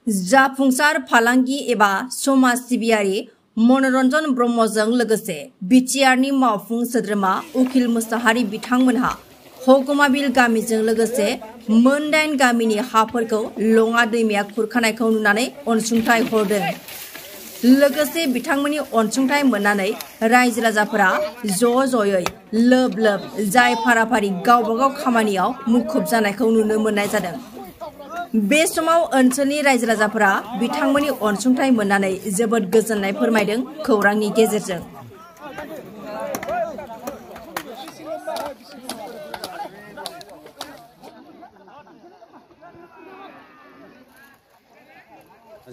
जाफुंसार फालांगि एबा समाज सिबियारि मनरन्जन ब्रह्मजों लोगोसे बिटिआरनि मावफुं सोद्रोमा उखिल मुसाहारि बिथांमोनहा हगमाबिल गामिजों लोगोसे मोन 8 गामिनि हाफोरखौ लङा दैमाया खुरखानायखौ नुनानै अनसुंथाइ हरदों। लोगोसे बिथांमोननि अनसुंथाइ मोननानै रायजो राजाफोरा ज'ज'यै लोब लोब जाय फाराफारि गावबागाव खामानियाव मुखुब जानायखौ नुनो मोननाय जादों। बे समाव ओनसोलनि रायजो राजाफोरा बिथांमोननि अनसुंथाइ मोननानै जोबोद गोजोननाय फोरमायदों खौरांनि गेजेरजों।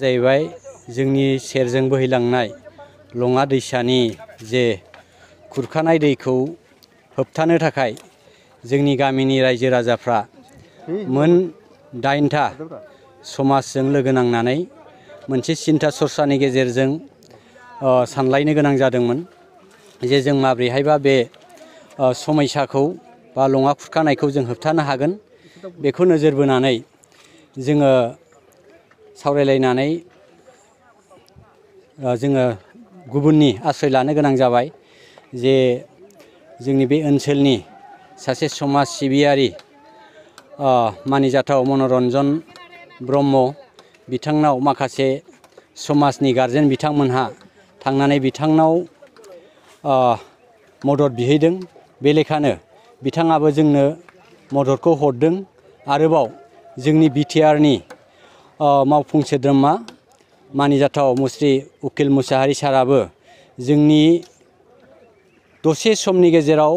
जाहैबाय जोंनि सेरजों बोहैलांनाय लङा दैसानि जे खुरखानाय दैखौ होबथानो थाखाय जोंनि गामिनि रायजो राजाफ्रा मोन 8टा समाजजों लोगो नांनानै मोनसे सिन्था सरसानि गेजेरजों सानलायनो गोनां जादोंमोन जे जों माब्रैहायबा बे समस्याखौ बा लङा खुरखानायखौ जों होबथानो हागोन। बेखौ नोजोर बोनानै जोङो सावरायलायनानै जोङो गुबुननि आश्रय लानो गोनां जाबाय जे जोंनि बे ओनसोलनि सासे समाज सिबियारि मानिजाथाव मनरन्जन ब्रह्म बिथांनाव माखासे समाजनि गारजेन बिथांमोनहा थांनानै बिथांनाव मदद बिहैदों। बे लेखानो बिथाङाबो जोंनो मददखौ हरदों। आरोबाव जोंनि बिटिआरनि मावफुं सोद्रोमा मानिजाथाव मुस्रि उखिल मुसाहारि साराबो जोंनि दसे समनि गेजेराव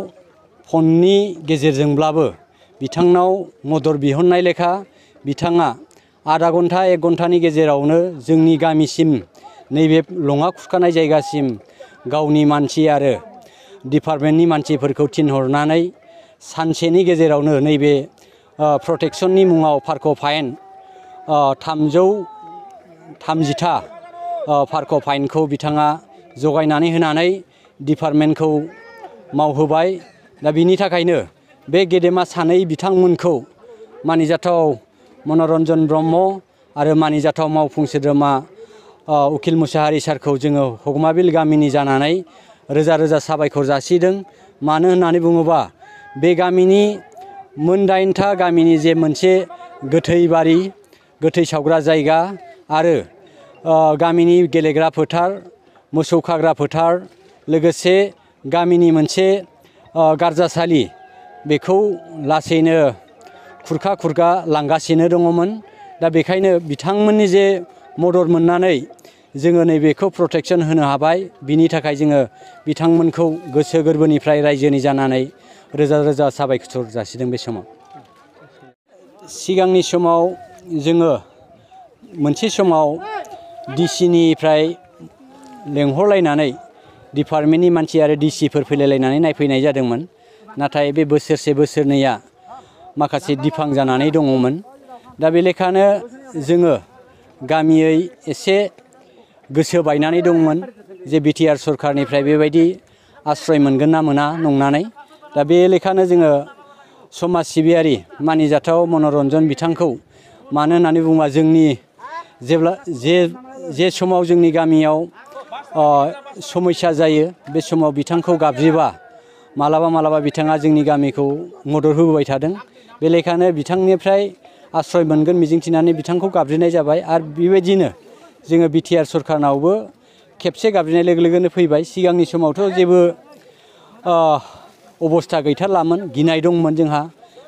फननि गेजेरजोंब्लाबो बिथांनाव मदद बिहरनाय लेखा बिथाङा आधा घन्टा 1 घन्टानि गेजेरावनो जोंनि गामिसिम नैबे लङा खुरखानाय जायगासिम गावनि मानसि आरो डिपार्टमेन्टनि मानसिफोरखौ थिनहरनानै सानसेनि गेजेरावनो नैबे प्रटेक्शननि मुङाव फारख' फाइन 330टा फारख' फाइनखौ बिथाङा जगायनानै होनानै डिपार्टमेन्टखौ मावहोबाय। दा बिनि थाखायनो बे गेदेमा सानै बिथांमोनखौ मानिजाथाव मनरन्जन ब्रह्म आरो मानिजाथाव मावफुं सोद्रोमा उखिल मुसाहारि सारखौ जोङो हगमाबिल गामिनि जानानै रोजा रोजा साबायखर जासिदों। मानो होननानै बुङोबा बे गामिनि मोन 8टा गामिनि जे मोनसे गोथै बारि गोथै सावग्रा जायगा आरो गामिनि गेलेग्रा फोथार मोसौ खाग्रा फोथार लोगोसे गामिनि मोनसे गारजासालि बेखौ लासैनो खुरखा लांगासिनो दङमोन। दा बेखायनो बिथांमोननि जे मदद मोननानै जोङो नैबेखौ प्रटेक्शन होनो हाबाय। बिनि थाखाय जोङो बिथांमोनखौ गोसो गोरबोनिफ्राय रायजोनि जानानै रोजा रोजा साबायखर जासिदों। बे समाव सिगांनि समाव जोङो मोनसे समाव डिसिनिफ्राय लेंहरलायनानै डिपार्टमेन्टनि मानसि आरो डिसिफोर फैलायलायनानै नायफैनाय जादोंमोन। नाथाय बे बोसोरसे बोसोरनैया माखासे दिफां जानानै दङमोन। दा बे लेखानो जोङो गामियै एसे गोसो बायनानै दंमोन जे बिटिआर सरखारनिफ्राय बेबायदि आश्रय मोनगोन ना मोना नंनानै। दा बे लेखानो जोङो समाज सिबियारि मानिजाथाव मनरन्जन बिथांखौ मानो होननानै बुङोबा जोंनि जे समाव जोंनि गामियाव समस्या जायो बे समाव बिथांखौ गाबज्रिबा मालाबा बिथाङा जोंनि गामिखौ मदद होबोबाय थादों। बे लेखानो बिथांनिफ्राय आश्रय मोनगोन मिजिंथिनानै बिथांखौ गाबज्रिनाय जाबाय। आरो बेबायदिनो जोङो बिटिआर सरखारनावबो खेबसे गाबज्रिनाय लोगो लोगोनो फैबाय। सिगांनि समावथ' जेबो अबस्था गैथारलामोन, गिनाय दंमोन जोंहा।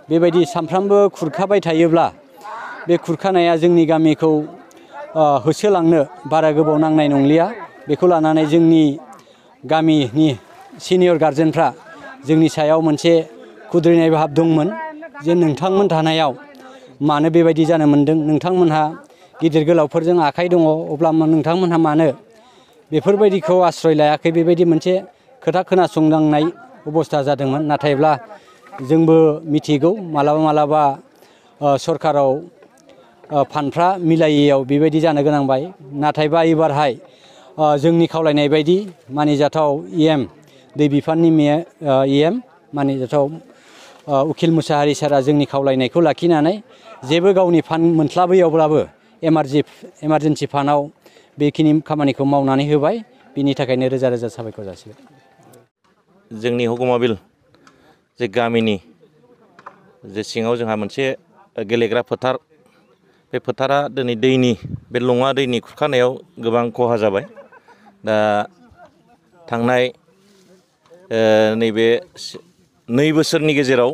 बेबायदि सानफ्रामबो खुरखाबाय थायोब्ला बे खुरखानाया जोंनि गामिखौ होसोलांनो बारा गोबाव नांनाय नंलिया। बेखौ लानानै जोंनि गामिनि सिनियर गारजेनफ्रा जोंनि सायाव मोनसे खुद्रिनाय भाब दंमोन जे नोंथांमोन थानायाव मानो बेबायदि जानो मोन्दों, नोंथांमोनहा गिदिर गोलावफोरजों आखाइ दङ, अब्ला नोंथांमोनहा मानो बेफोरबायदिखौ आश्रय लायाखै, बेबायदि मोनसे खोथा खोनासंनांनाय अबस्था जादोंमोन। नाथायब्ला जोंबो मिथिगौ मालाबा सरखाराव फान्डफ्रा मिलायैयाव बेबायदि जानो गोनांबाय। नाथायबा एबारहाय जोंनि खावलायनाय बायदि मानिजाथाव EM दै बिफाननि EM मानिजाथाव उखिल मुसाहारि सारा जोंनि खावलायनायखौ लाखिनानै जेबो गावनि फान्ड मोनस्लाबैयावब्लाबो एमारजेन्सि फान्डआव बेखिनि खामानिखौ मावनानै होबाय बिनि थाखायनो रोजा रोजा साबायखर जासिबाय। जोंनि हगमाबिल जे गामिनि जे सिङाव जोंहा मोनसे गेलेग्रा फोथार, बे फोथारा दिनै दैनि बे लङा दैनि खुरखानायाव गोबां खहा जाबाय। दा थांनाय नैबे 2 बोसोरनि गेजेराव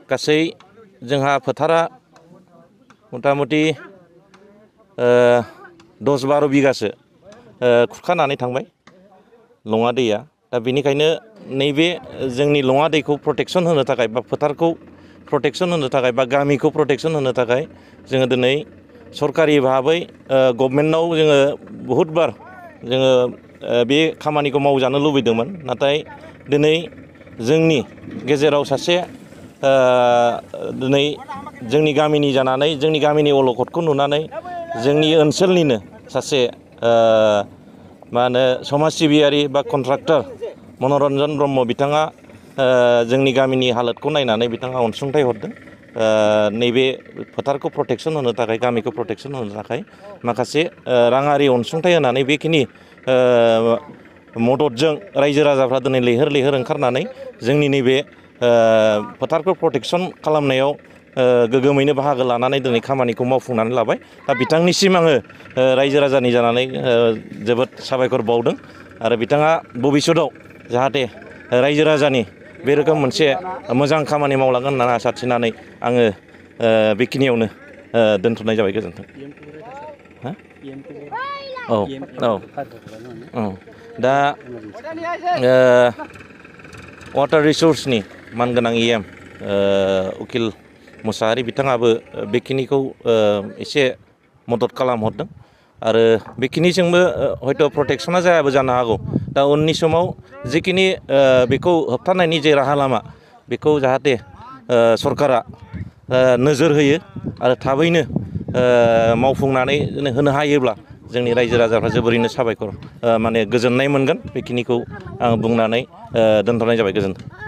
गासै जोंहा फोथारा मथा-मथि 10-12 बिगासो खुरखानानै थांबाय लङा दैया। दा बेनिखायनो नैबे जोंनि लङा दैखौ प्रटेक्सन होनो थाखाय बा फोथारखौ प्रटेक्सन होनो थाखाय बा गामिखौ प्रटेक्सन होनो थाखाय जोङो दिनै सरकारि भाबै गभर्नमेन्टआव जोङो बहुतबार जोङो बे खामानिखौ मावजानो लुबैदोंमोन। नाथाय दिनै जोंनि गेजेराव सासे दिनै जोंनि गामिनि जानानै जोंनि गामिनि अलखदखौ नुनानै जोंनि ओनसोलनिनो सासे मा होनो समाज सिबियारि बा कन्ट्राक्टर मनरन्जन ब्रह्म बिथाङा जोंनि गामिनि हालोदखौ नायनानै बिथाङा अनसुंथाइ हरदों। नैबे फोथारखौ प्रटेक्सन होनो थाखाय गामिखौ प्रटेक्सन होनो थाखाय माखासे राङारि अनसुंथाइ होनानै बेखिनि मददजों रायजो राजाफ्रा दिनै लैहोर लैहोर ओंखारनानै जोंनि नैबे फोथारखौ प्रटेक्सन खालामनायाव गोगोमैनो बाहागो लानानै दिनै खामानिखौ मावफुंनानै लाबाय। दा बिथांनिसिम आङो रायजो राजानि जानानै जोबोद साबायखर बावदों आरो बिथाङा भबिष्यतआव जाहाथे रायजो राजानि बे रोखोम मोनसे मोजां खामानि मावलांगोन होननानै आसा थिनानै आङो बेखिनियावनो दोनथ'नाय जाबाय। गोजोन्थों। औ दा वाटार रिसर्सनि मानगोनां EM उकिल मुसाहारि बिथाङाबो बेखिनिखौ एसे मदद खालामहरदों आरो बेखिनिजोंबो हयथ' प्रटेक्सना जायाबो जानो हागौ। दा उननि समाव जिखिनि बेखौ होबथानायनि जे राहा लामा बेखौ जाहाथे सरकारा नोजोर होयो आरो थाबैनो मावफुंनानै होनो हायोब्ला जोंनि रायजो राजाफ्रा जोबोरैनो साबायखर माने गोजोननाय मोनगोन। बेखिनिखौ आं बुंनानै दोनथ'नाय जाबाय। गोजोन्थों।